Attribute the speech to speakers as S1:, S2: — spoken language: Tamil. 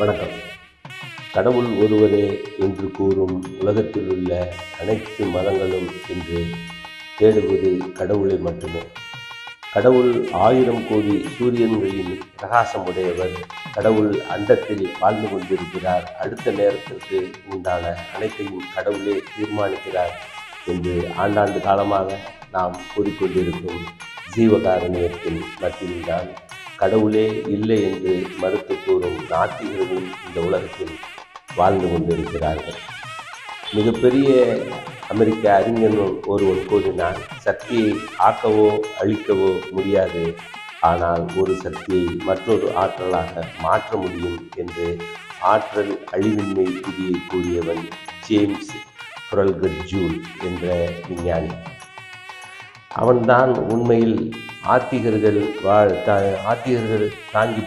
S1: வணக்கம். கடவுள் ஒருவரே என்று கூறும் உலகத்தில் உள்ள அனைத்து மதங்களும் இன்று தேடுவது கடவுளை மட்டுமே. கடவுள் 1000 கோடி சூரியன்களின் பிரகாசமுடையவர். கடவுள் அண்டத்தில் வாழ்ந்து கொண்டிருக்கிறார். அடுத்த நேரத்திற்கு உண்டான அனைத்தையும் கடவுளே தீர்மானிக்கிறார் என்று ஆண்டாண்டு காலமாக நாம் கூறிக்கொண்டிருக்கும் ஜீவகாருண்யத்தின் மத்தியில்தான் கடவுளே இல்லை என்று மறுத்து கூறும் நாத்திகர்களும் இந்த உலகத்தில் வாழ்ந்து கொண்டிருக்கிறார்கள். மிகப்பெரிய அமெரிக்க அறிஞன் ஒருவன் கூறினான், சக்தியை ஆக்கவோ அழிக்கவோ முடியாது, ஆனால் ஒரு சக்தியை மற்றொரு ஆற்றலாக மாற்ற முடியும் என்று ஆற்றல் அழிவின்மை விதியை கூறியவன் ஜேம்ஸ் ஃப்ரெல்கட் ஜூல் என்ற விஞ்ஞானி. அவன்தான் உண்மையில் ஆத்திகர்கள் தாங்கி